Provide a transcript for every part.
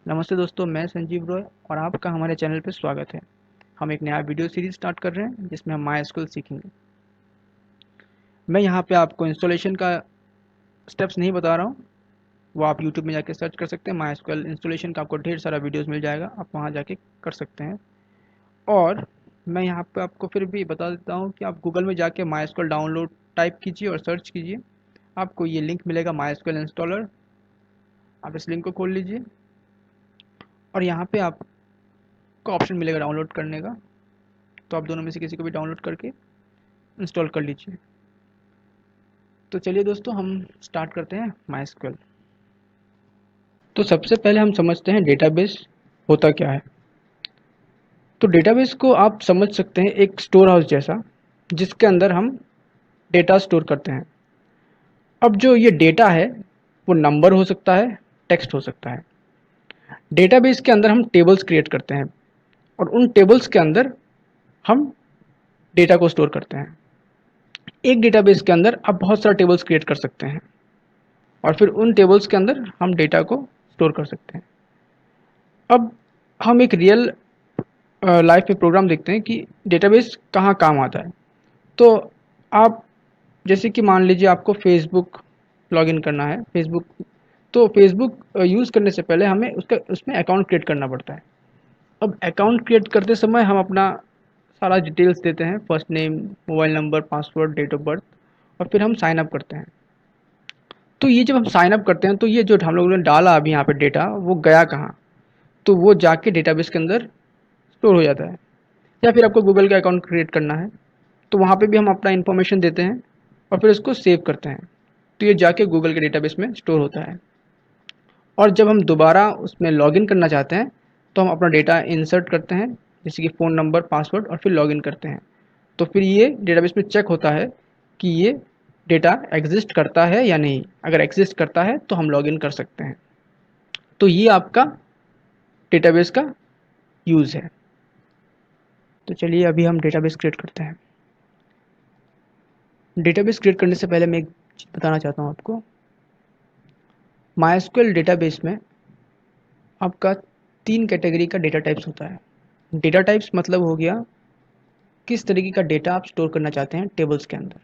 नमस्ते दोस्तों, मैं संजीव रॉय और आपका हमारे चैनल पर स्वागत है। हम एक नया वीडियो सीरीज स्टार्ट कर रहे हैं जिसमें हम माई सीखेंगे। मैं यहाँ पे आपको इंस्टॉलेशन का स्टेप्स नहीं बता रहा हूँ, वो आप यूट्यूब में जाके सर्च कर सकते हैं। माई इंस्टॉलेशन का आपको ढेर सारा वीडियोस मिल जाएगा, आप वहाँ जाके कर सकते हैं। और मैं यहाँ पे आपको फिर भी बता देता हूँ कि आप गूगल में जाके माई डाउनलोड टाइप कीजिए और सर्च कीजिए। आपको ये लिंक मिलेगा माई इंस्टॉलर, आप इस लिंक को खोल लीजिए और यहाँ पे आपको ऑप्शन मिलेगा डाउनलोड करने का। तो आप दोनों में से किसी को भी डाउनलोड करके इंस्टॉल कर लीजिए। तो चलिए दोस्तों, हम स्टार्ट करते हैं माई। तो सबसे पहले हम समझते हैं डेटाबेस होता क्या है। तो डेटाबेस को आप समझ सकते हैं एक स्टोर हाउस जैसा, जिसके अंदर हम डेटा स्टोर करते हैं। अब जो ये डेटा है वो नंबर हो सकता है, टेक्स्ट हो सकता है। डेटाबेस के अंदर हम टेबल्स क्रिएट करते हैं और उन टेबल्स के अंदर हम डेटा को स्टोर करते हैं। एक डेटाबेस के अंदर आप बहुत सारा टेबल्स क्रिएट कर सकते हैं और फिर उन टेबल्स के अंदर हम डेटा को स्टोर कर सकते हैं। अब हम एक रियल लाइफ में प्रोग्राम देखते हैं कि डेटाबेस कहाँ काम आता है। तो आप जैसे कि मान लीजिए आपको फेसबुक लॉगिन करना है। फेसबुक तो फेसबुक यूज़ करने से पहले हमें उसका उसमें अकाउंट क्रिएट करना पड़ता है। अब अकाउंट क्रिएट करते समय हम अपना सारा डिटेल्स देते हैं, first name, mobile number, password, date of birth, और फिर हम साइन अप करते हैं। तो ये जब हम साइन अप करते हैं तो ये जो हम लोगों ने डाला अभी यहाँ पे डेटा, वो गया कहाँ? तो वो जाके डेटाबेस के अंदर स्टोर हो जाता है। या फिर आपको गूगल का अकाउंट क्रिएट करना है तो वहाँ पे भी हम अपना इन्फॉर्मेशन देते हैं और फिर उसको सेव करते हैं। तो ये जाके गूगल के डेटाबेस में स्टोर होता है। और जब हम दोबारा उसमें लॉगिन करना चाहते हैं तो हम अपना डेटा इंसर्ट करते हैं, जैसे कि फ़ोन नंबर, पासवर्ड, और फिर लॉगिन करते हैं। तो फिर ये डेटाबेस में चेक होता है कि ये डेटा एग्जिस्ट करता है या नहीं। अगर एग्जिस्ट करता है तो हम लॉगिन कर सकते हैं। तो ये आपका डेटाबेस का यूज़ है। तो चलिए अभी हम डेटाबेस क्रिएट करते हैं। डेटाबेस क्रिएट करने से पहले मैं एक चीज़ बताना चाहता हूँ आपको। माईएसक्यूएल डेटाबेस में आपका 3 कैटेगरी का डेटा टाइप्स होता है। डेटा टाइप्स मतलब हो गया किस तरीके का डेटा आप स्टोर करना चाहते हैं टेबल्स के अंदर।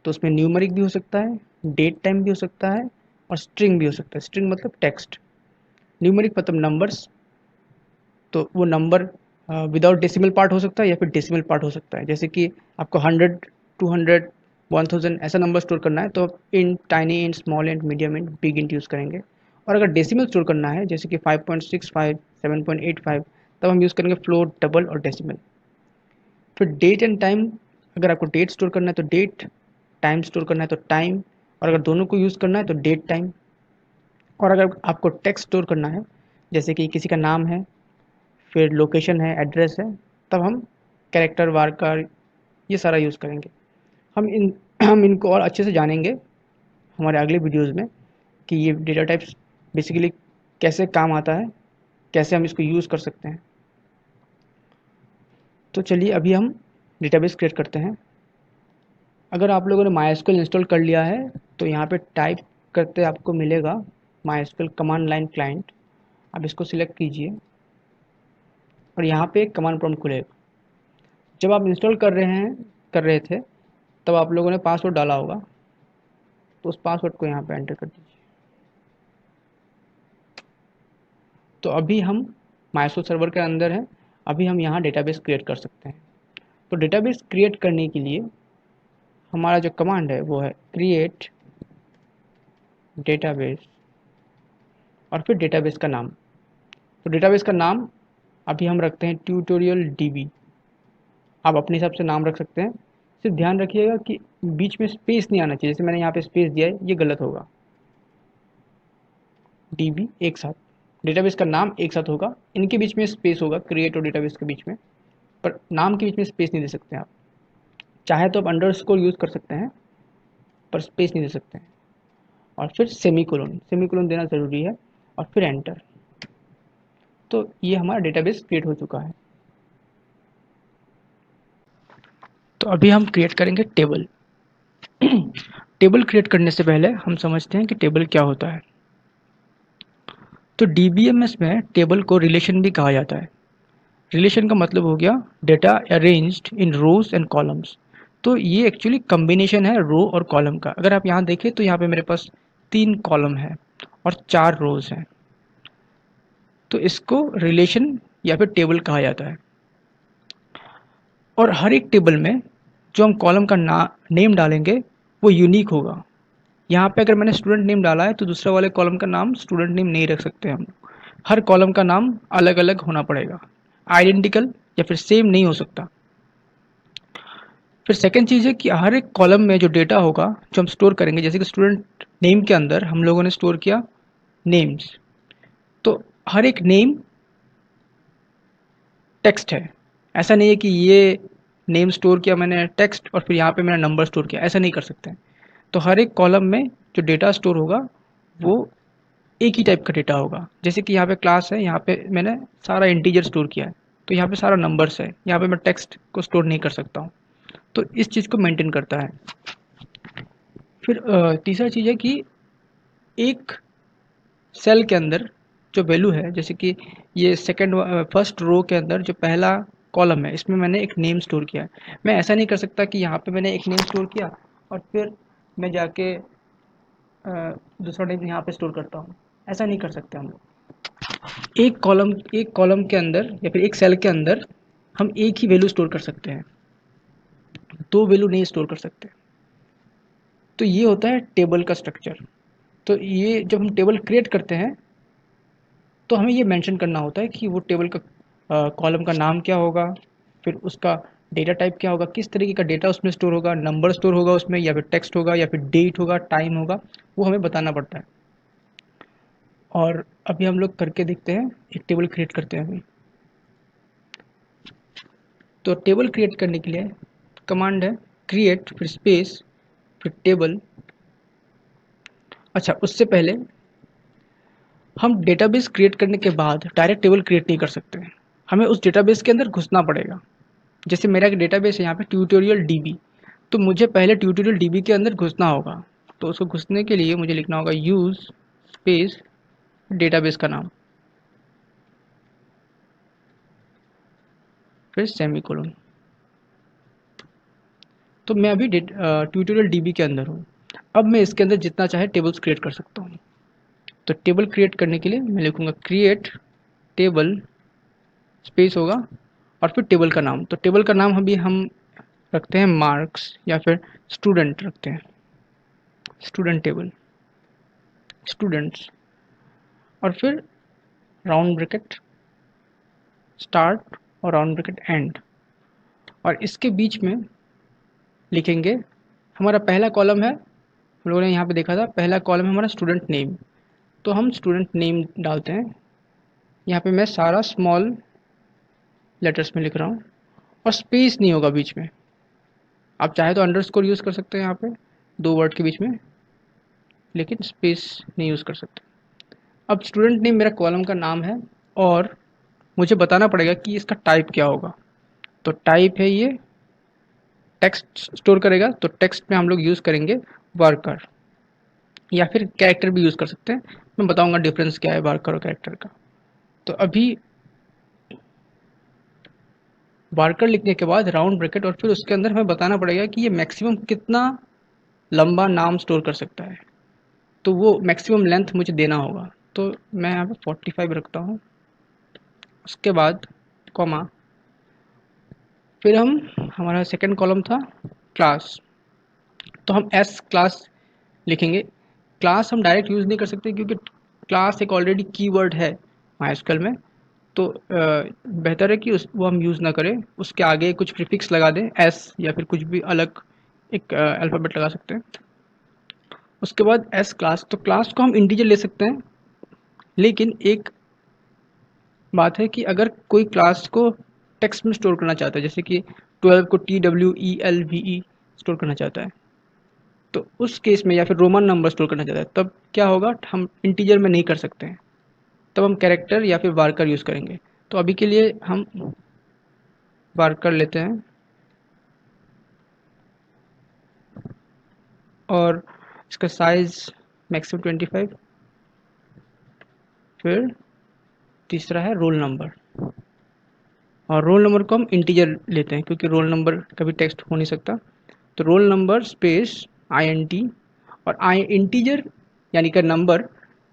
तो उसमें न्यूमेरिक भी हो सकता है, डेट टाइम भी हो सकता है, और स्ट्रिंग भी हो सकता है। स्ट्रिंग मतलब टेक्स्ट, न्यूमेरिक मतलब नंबर्स। तो वो नंबर विदाउट डेसिमल पार्ट हो सकता है या फिर डेसिमल पार्ट हो सकता है। जैसे कि आपको 100, 200, 1000 ऐसा नंबर स्टोर करना है तो इन tiny int, small int, medium int, big int use करेंगे। और अगर डेसिमल स्टोर करना है जैसे कि 5.65, 7.85, तब हम यूज़ करेंगे फ्लोट, डबल और डेसिमल। फिर डेट एंड टाइम, अगर आपको डेट स्टोर करना है तो डेट, टाइम स्टोर करना है तो टाइम, और अगर दोनों को यूज़ करना है तो डेट टाइम। और अगर आपको टेक्स्ट स्टोर करना है जैसे कि किसी का नाम है, फिर लोकेशन है, एड्रेस है, तब हम कैरेक्टर, वारकार, ये सारा यूज़ करेंगे। हम इनको और अच्छे से जानेंगे हमारे अगले वीडियोज़ में कि ये डेटा टाइप्स बेसिकली कैसे काम आता है, कैसे हम इसको यूज़ कर सकते हैं। तो चलिए अभी हम डेटाबेस क्रिएट करते हैं। अगर आप लोगों ने माईएसक्यूएल इंस्टॉल कर लिया है तो यहाँ पे टाइप करते आपको मिलेगा माईएसक्यूएल कमांड लाइन क्लाइंट। आप इसको सिलेक्ट कीजिए और यहाँ पे एक कमांड प्रॉम्प्ट खुलेगा। जब आप इंस्टॉल कर रहे थे तब आप लोगों ने पासवर्ड डाला होगा, तो उस पासवर्ड को यहाँ पे एंटर कर दीजिए। तो अभी हम माइक्रोसॉफ्ट सर्वर के अंदर हैं। अभी हम यहाँ डेटाबेस क्रिएट कर सकते हैं। तो डेटाबेस क्रिएट करने के लिए हमारा जो कमांड है वो है क्रिएट डेटाबेस और फिर डेटाबेस का नाम। तो डेटाबेस का नाम अभी हम रखते हैं ट्यूटोरियल डीबी। आप अपने हिसाब से नाम रख सकते हैं। सिर्फ ध्यान रखिएगा कि बीच में स्पेस नहीं आना चाहिए। जैसे मैंने यहाँ पे स्पेस दिया है, ये गलत होगा। डीबी एक साथ, डेटाबेस का नाम एक साथ होगा, इनके बीच में स्पेस होगा, क्रिएट और डेटाबेस के बीच में, पर नाम के बीच में स्पेस नहीं दे सकते आप। चाहे तो आप अंडरस्कोर यूज़ कर सकते हैं पर स्पेस नहीं दे सकते हैं। और फिर सेमीकोलन, सेमीकोलन देना ज़रूरी है, और फिर एंटर। तो ये हमारा डेटाबेस क्रिएट हो चुका है। तो अभी हम क्रिएट करेंगे टेबल। टेबल क्रिएट करने से पहले हम समझते हैं कि टेबल क्या होता है। तो डीबीएमएस में टेबल को रिलेशन भी कहा जाता है। रिलेशन का मतलब हो गया data arranged in rows and columns. तो ये एक्चुअली कम्बिनेशन है रो और कॉलम का। अगर आप यहाँ देखें तो यहाँ पे मेरे पास 3 कॉलम है और 4 रोज हैं, तो इसको रिलेशन या फिर टेबल कहा जाता है। और हर एक टेबल में जो हम कॉलम का नेम डालेंगे वो यूनिक होगा। यहाँ पे अगर मैंने स्टूडेंट नेम डाला है तो दूसरे वाले कॉलम का नाम स्टूडेंट नेम नहीं रख सकते हम। हर कॉलम का नाम अलग अलग होना पड़ेगा, आइडेंटिकल या फिर सेम नहीं हो सकता। फिर सेकंड चीज़ है कि हर एक कॉलम में जो डेटा होगा जो हम स्टोर करेंगे, जैसे कि स्टूडेंट नेम के अंदर हम लोगों ने स्टोर किया नेम्स, तो हर एक नेम टेक्स्ट है। ऐसा नहीं है कि ये नेम स्टोर किया मैंने टेक्स्ट और फिर यहाँ पे मैंने नंबर स्टोर किया, ऐसा नहीं कर सकते हैं। तो हर एक कॉलम में जो डेटा स्टोर होगा वो एक ही टाइप का डेटा होगा। जैसे कि यहाँ पे क्लास है, यहाँ पे मैंने सारा इंटीजर स्टोर किया है, तो यहाँ पे सारा नंबर्स है, यहाँ पे मैं टेक्स्ट को स्टोर नहीं कर सकता हूँ। तो इस चीज़ को मेंटेन करता है। फिर तीसरा चीज़ है कि एक सेल के अंदर जो वैल्यू है, जैसे कि ये फर्स्ट रो के अंदर जो पहला कॉलम है इसमें मैंने एक नेम स्टोर किया है। मैं ऐसा नहीं कर सकता कि यहाँ पे मैंने एक नेम स्टोर किया और फिर मैं जाके दूसरा नेम यहाँ पे स्टोर करता हूँ। ऐसा नहीं कर सकते हम लोग। एक कॉलम के अंदर या फिर एक सेल के अंदर हम एक ही वैल्यू स्टोर कर सकते हैं, दो वैल्यू नहीं स्टोर कर सकते। तो ये होता है टेबल का स्ट्रक्चर। तो ये जब हम टेबल क्रिएट करते हैं तो हमें ये मेंशन करना होता है कि वो टेबल का कॉलम का नाम क्या होगा, फिर उसका डेटा टाइप क्या होगा, किस तरीके का डेटा उसमें स्टोर होगा, नंबर स्टोर होगा उसमें या फिर टेक्स्ट होगा या फिर डेट होगा, टाइम होगा, वो हमें बताना पड़ता है। और अभी हम लोग करके देखते हैं, एक टेबल क्रिएट करते हैं अभी। तो टेबल क्रिएट करने के लिए कमांड है क्रिएट फिर स्पेस फिर टेबल। अच्छा, उससे पहले हम डेटाबेस क्रिएट करने के बाद डायरेक्ट टेबल क्रिएट नहीं कर सकते, हमें उस डेटाबेस के अंदर घुसना पड़ेगा। जैसे मेरा एक डेटाबेस है यहाँ पे ट्यूटोरियल डीबी, तो मुझे पहले ट्यूटोरियल डीबी के अंदर घुसना होगा। तो उसको घुसने के लिए मुझे लिखना होगा यूज़ स्पेस डेटाबेस का नाम फिर सेमीकोलन। तो मैं अभी ट्यूटोरियल डीबी के अंदर हूँ। अब मैं इसके अंदर जितना चाहे टेबल्स क्रिएट कर सकता हूँ। तो टेबल क्रिएट करने के लिए मैं लिखूँगा क्रिएट टेबल स्पेस होगा और फिर टेबल का नाम। तो टेबल का नाम अभी हम रखते हैं मार्क्स या फिर स्टूडेंट रखते हैं, स्टूडेंट टेबल स्टूडेंट्स। और फिर राउंड ब्रैकेट स्टार्ट और राउंड ब्रैकेट एंड। और इसके बीच में लिखेंगे हमारा पहला कॉलम है, हम लोगों ने यहाँ पे देखा था पहला कॉलम है हमारा स्टूडेंट नेम, तो हम स्टूडेंट नेम डालते हैं। यहाँ पे मैं सारा स्मॉल लेटर्स में लिख रहा हूँ और स्पेस नहीं होगा बीच में। आप चाहे तो अंडरस्कोर यूज़ कर सकते हैं यहाँ पे 2 वर्ड के बीच में, लेकिन स्पेस नहीं यूज़ कर सकते। अब स्टूडेंट नेम मेरा कॉलम का नाम है और मुझे बताना पड़ेगा कि इसका टाइप क्या होगा। तो टाइप है ये टेक्स्ट स्टोर करेगा, तो टेक्स्ट में हम लोग यूज़ करेंगे वर्कर या फिर कैरेक्टर भी यूज़ कर सकते हैं। मैं बताऊंगा डिफरेंस क्या है वर्कर और कैरेक्टर का। तो अभी वर्कर लिखने के बाद राउंड ब्रैकेट और फिर उसके अंदर हमें बताना पड़ेगा कि ये मैक्सिमम कितना लंबा नाम स्टोर कर सकता है, तो वो मैक्सिमम लेंथ मुझे देना होगा। तो मैं यहाँ पे 45 रखता हूँ। उसके बाद कॉमा, फिर हम हमारा सेकंड कॉलम था क्लास, तो हम एस क्लास लिखेंगे। क्लास हम डायरेक्ट यूज़ नहीं कर सकते क्योंकि क्लास एक ऑलरेडी कीवर्ड है माइस्क्ल में। तो बेहतर है कि वो हम यूज़ ना करें, उसके आगे कुछ प्रीफिक्स लगा दें एस या फिर कुछ भी अलग एक अल्फ़ाबेट लगा सकते हैं। उसके बाद एस क्लास, तो क्लास को हम इंटीजर ले सकते हैं, लेकिन एक बात है कि अगर कोई क्लास को टेक्स्ट में स्टोर करना चाहता है, जैसे कि 12 को TWELVE स्टोर करना चाहता है, तो उस केस में या फिर रोमन नंबर स्टोर करना चाहता है, तब क्या होगा, हम इंटीजर में नहीं कर सकते हैं, तब हम कैरेक्टर या फिर वार्कर यूज़ करेंगे। तो अभी के लिए हम वार्कर लेते हैं और इसका साइज़ मैक्सिमम 25। फिर तीसरा है रोल नंबर, और रोल नंबर को हम इंटीजर लेते हैं क्योंकि रोल नंबर कभी टेक्स्ट हो नहीं सकता। तो रोल नंबर स्पेस INT, और आई इंटीजर यानी कि नंबर,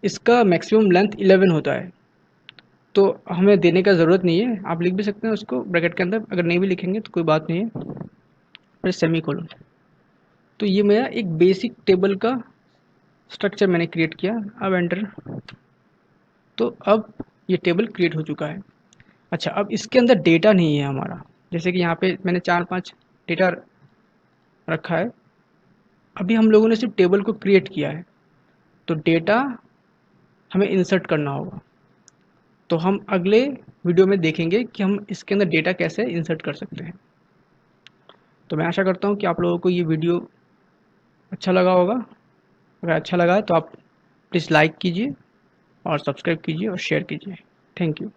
इसका मैक्सिमम लेंथ 11 होता है, तो हमें देने का ज़रूरत नहीं है। आप लिख भी सकते हैं उसको ब्रैकेट के अंदर, अगर नहीं भी लिखेंगे तो कोई बात नहीं है, फिर सेमी कोलन। तो ये मेरा एक बेसिक टेबल का स्ट्रक्चर मैंने क्रिएट किया। अब एंटर। तो अब ये टेबल क्रिएट हो चुका है। अच्छा, अब इसके अंदर डेटा नहीं है हमारा, जैसे कि यहाँ पे मैंने 4-5 डेटा रखा है। अभी हम लोगों ने सिर्फ टेबल को क्रिएट किया है, तो डेटा हमें इंसर्ट करना होगा। तो हम अगले वीडियो में देखेंगे कि हम इसके अंदर डेटा कैसे इंसर्ट कर सकते हैं। तो मैं आशा करता हूँ कि आप लोगों को ये वीडियो अच्छा लगा होगा। अगर अच्छा लगा है तो आप प्लीज़ लाइक कीजिए और सब्सक्राइब कीजिए और शेयर कीजिए। Thank you.